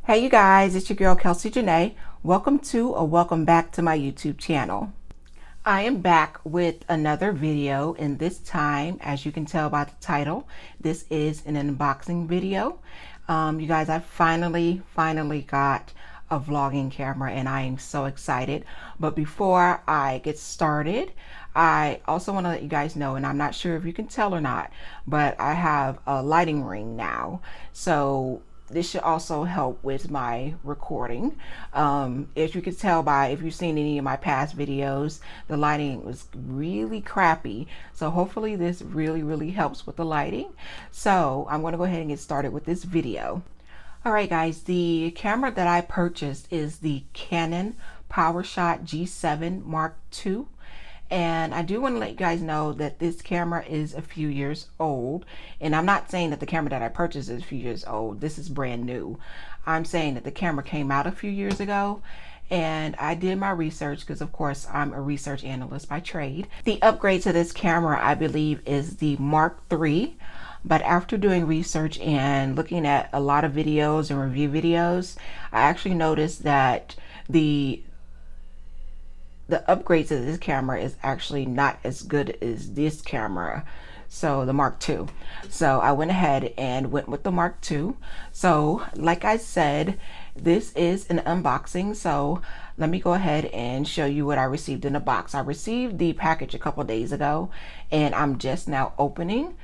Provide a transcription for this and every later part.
Hey you guys, it's your girl Kelsey Janae. Welcome to or welcome back to my YouTube channel. I am back with another video, and this time, as you can tell by the title, this is an unboxing video. You guys, I finally got a vlogging camera and I am so excited. But before I get started, I also want to let you guys know, and I'm not sure if you can tell or not, but I have a lighting ring now. So this should also help with my recording. As you can tell by, if you've seen any of my past videos, the lighting was really crappy. So hopefully this really helps with the lighting. So I'm going to go ahead and get started with this video. Alright guys, the camera that I purchased is the Canon PowerShot G7 Mark II. And I do want to let you guys know that this camera is a few years old. And I'm not saying that the camera that I purchased is a few years old. This is brand new. I'm saying that the camera came out a few years ago. And I did my research because, of course, I'm a research analyst by trade. The upgrade to this camera, I believe, is the Mark III. But after doing research and looking at a lot of videos and review videos, I actually noticed that the upgrade to this camera is actually not as good as this camera, so the Mark II. So I went ahead and went with the Mark II. So like I said, this is an unboxing, so let me go ahead and show you what I received in the box. I received the package a couple days ago and I'm just now opening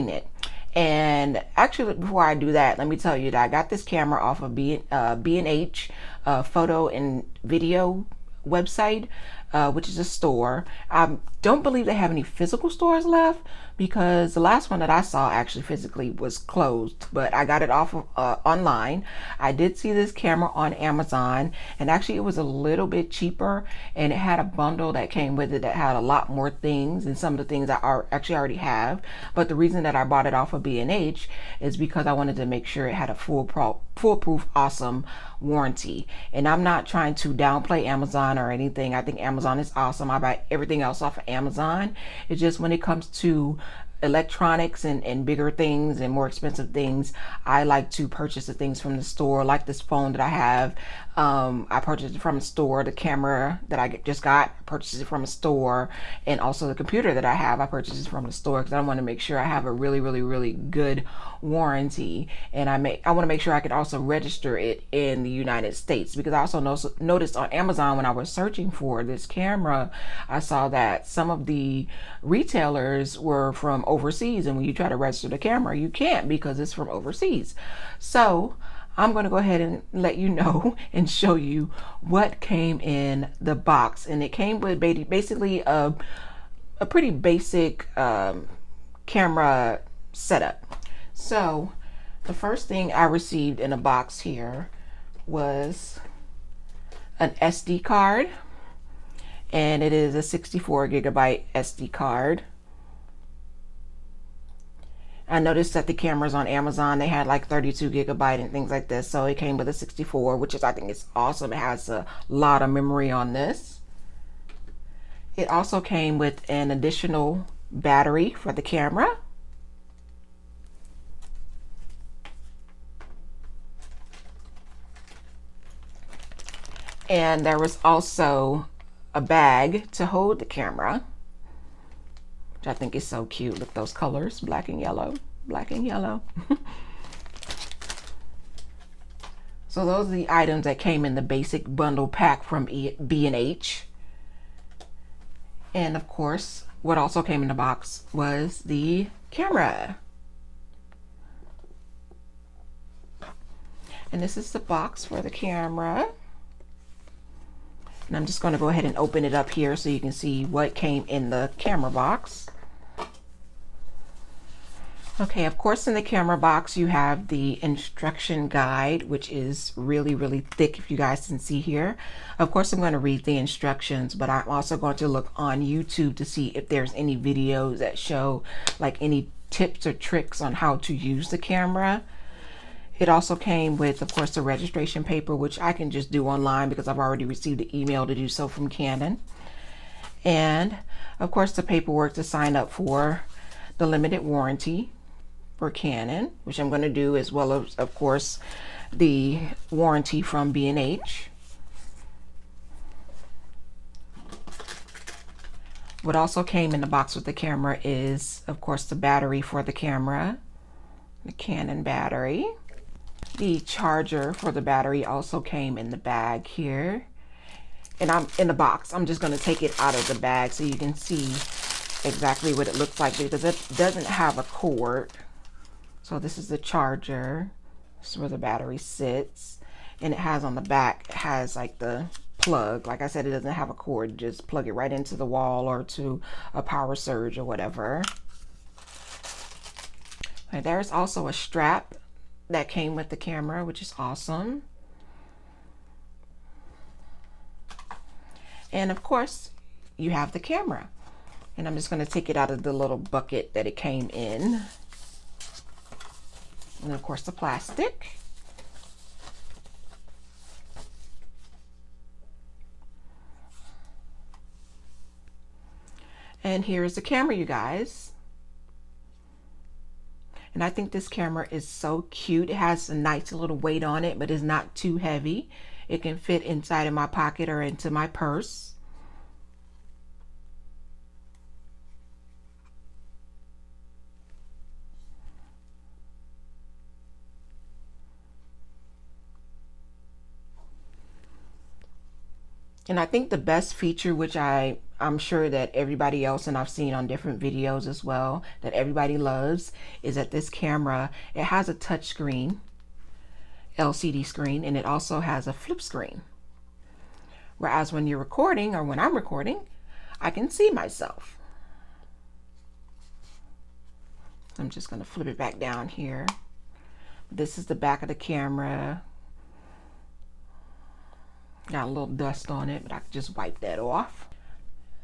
it. And actually, before I do that, let me tell you that I got this camera off of B&H photo and video website, which is a store. I don't believe they have any physical stores left because the last one that I saw actually physically was closed, but I got it off of online. I did see this camera on Amazon, and actually it was a little bit cheaper, and it had a bundle that came with it that had a lot more things and some of the things I actually already have. But the reason that I bought it off of B&H is because I wanted to make sure it had a foolproof awesome warranty. And I'm not trying to downplay Amazon or anything. I think Amazon is awesome. I buy everything else off of Amazon. It's just when it comes to electronics and bigger things and more expensive things, I like to purchase the things from the store. Like this phone that I have, I purchased it from a store. The camera that I just got, I purchased it from a store. And also the computer that I have, I purchased it from the store because I want to make sure I have a really good warranty. And I want to make sure I could also register it in the United States, because I also noticed on Amazon when I was searching for this camera, I saw that some of the retailers were from overseas, and when you try to register the camera, you can't because it's from overseas. So I'm going to go ahead and let you know and show you what came in the box. And it came with basically a pretty basic camera setup. So the first thing I received in a box here was an SD card, and it is a 64 gigabyte SD card. I noticed that the cameras on Amazon, they had like 32 gigabyte and things like this. So it came with a 64, which is, I think it's awesome. It has a lot of memory on this. It also came with an additional battery for the camera. And there was also a bag to hold the camera, which I think is so cute. Look, those colors, black and yellow, black and yellow. So those are the items that came in the basic bundle pack from B&H. And of course, what also came in the box was the camera. And this is the box for the camera. And I'm just going to go ahead and open it up here so you can see what came in the camera box. Okay, of course, in the camera box, you have the instruction guide, which is really thick, if you guys can see here. Of course, I'm going to read the instructions, but I'm also going to look on YouTube to see if there's any videos that show like any tips or tricks on how to use the camera. It also came with, of course, the registration paper, which I can just do online because I've already received the email to do so from Canon. And of course, the paperwork to sign up for the limited warranty for Canon, which I'm going to do, as well as, of course, the warranty from B&H. What also came in the box with the camera is, of course, the battery for the camera, the Canon battery. The charger for the battery also came in the bag here. And I'm in the box. I'm just going to take it out of the bag so you can see exactly what it looks like, because it doesn't have a cord. So this is the charger. This is where the battery sits. And it has on the back, it has like the plug. Like I said, it doesn't have a cord. Just plug it right into the wall or to a power surge or whatever. And there's also a strap that came with the camera, which is awesome. And of course, you have the camera. And I'm just going to take it out of the little bucket that it came in. And of course, the plastic. And here's the camera, you guys. And I think this camera is so cute. It has a nice little weight on it, but it's not too heavy. It can fit inside of my pocket or into my purse. And I think the best feature, which I'm sure that everybody else, and I've seen on different videos as well, that everybody loves, is that this camera, it has a touch screen, LCD screen, and it also has a flip screen. Whereas when you're recording, or when I'm recording, I can see myself. I'm just going to flip it back down here. This is the back of the camera. Got a little dust on it, but I can just wipe that off.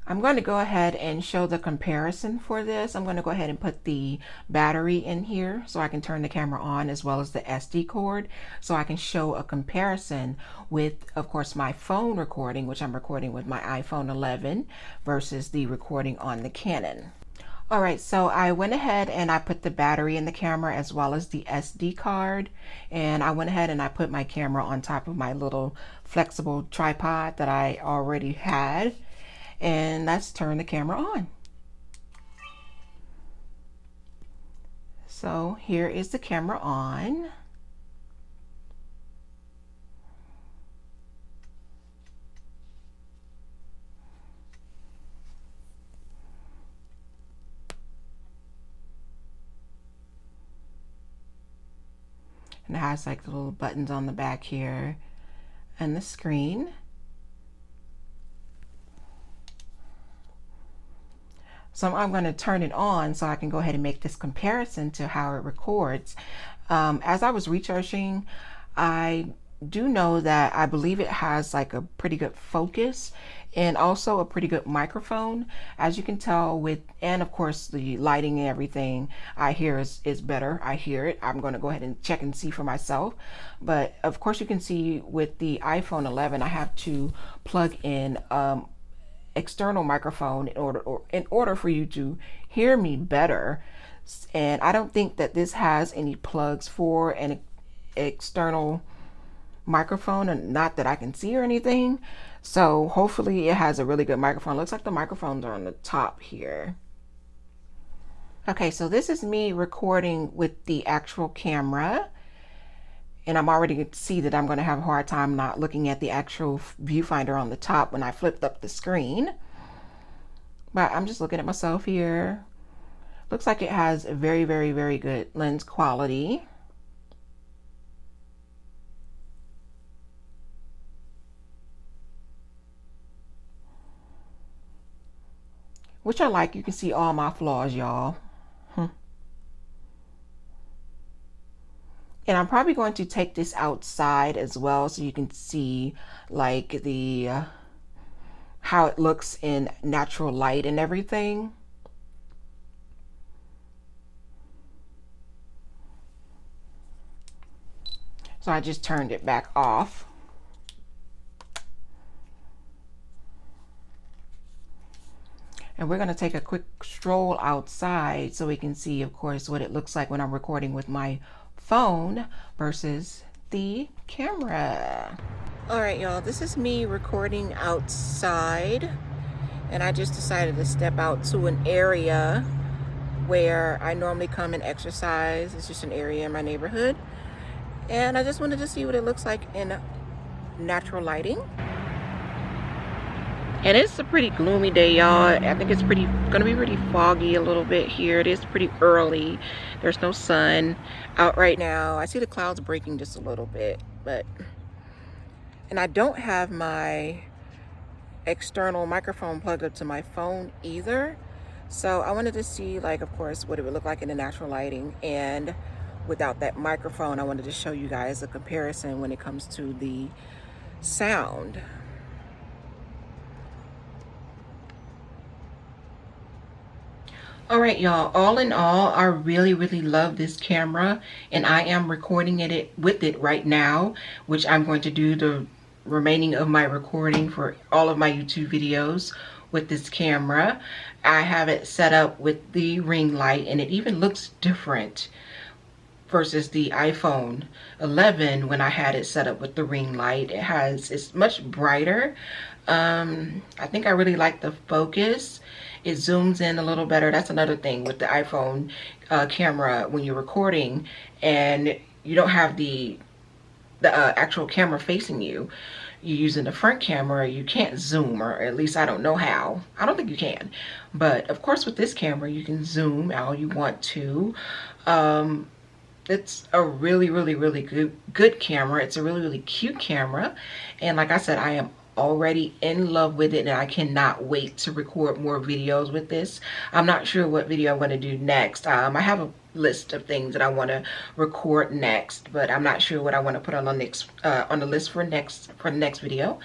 I'm going to go ahead and show the comparison for this. I'm going to go ahead and put the battery in here so I can turn the camera on, as well as the SD cord, so I can show a comparison with, of course, my phone recording, which I'm recording with my iPhone 11, versus the recording on the Canon. All right, so I went ahead and I put the battery in the camera as well as the SD card. And I went ahead and I put my camera on top of my little flexible tripod that I already had. And let's turn the camera on. So here is the camera on. And it has like the little buttons on the back here and the screen. So I'm going to turn it on so I can go ahead and make this comparison to how it records. As I was researching, I do know that I believe it has like a pretty good focus and also a pretty good microphone. As you can tell with, and of course the lighting and everything I hear is better. I hear it. I'm going to go ahead and check and see for myself. But of course you can see with the iPhone 11, I have to plug in external microphone in order for you to hear me better. And I don't think that this has any plugs for an external microphone, and not that I can see or anything. So hopefully it has a really good microphone. Looks like the microphones are on the top here. Okay, so this is me recording with the actual camera. And I'm already going to see that I'm going to have a hard time not looking at the actual viewfinder on the top when I flipped up the screen. But I'm just looking at myself here. Looks like it has a very, very, very good lens quality. Which I like. You can see all my flaws, y'all. And I'm probably going to take this outside as well so you can see like the how it looks in natural light and everything. So I just turned it back off. And we're going to take a quick stroll outside so we can see, of course, what it looks like when I'm recording with my phone versus the camera. All right, y'all, this is me recording outside, and I just decided to step out to an area where I normally come and exercise. It's just an area in my neighborhood, and I just wanted to see what it looks like in natural lighting. And it's a pretty gloomy day, y'all. I think it's gonna be pretty foggy a little bit here. It is pretty early. There's no sun out right now. I see the clouds breaking just a little bit, and I don't have my external microphone plugged up to my phone either. So I wanted to see, like, of course, what it would look like in the natural lighting, and without that microphone, I wanted to show you guys a comparison when it comes to the sound. All right, y'all, all in all, I really love this camera, and I am recording with it right now, which I'm going to do the remaining of my recording for all of my YouTube videos with this camera. I have it set up with the ring light, and it even looks different versus the iPhone 11 when I had it set up with the ring light. It's much brighter. I think I really like the focus. It zooms in a little better. That's another thing with the iPhone camera when you're recording and you don't have the actual camera facing you. You're using the front camera, you can't zoom, or at least I don't know how. I don't think you can. But of course with this camera you can zoom all you want to. It's a really good camera. It's a really cute camera, and like I said, I am already in love with it, and I cannot wait to record more videos with this. I'm not sure what video I'm going to do next. I have a list of things that I want to record next, but I'm not sure what I want to put on the list for the next video.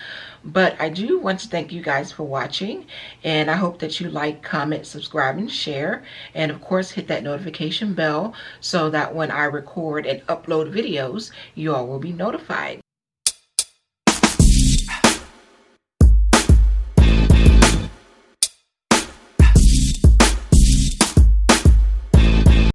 But I do want to thank you guys for watching, and I hope that you like, comment, subscribe, and share, and of course hit that notification bell so that when I record and upload videos, you all will be notified.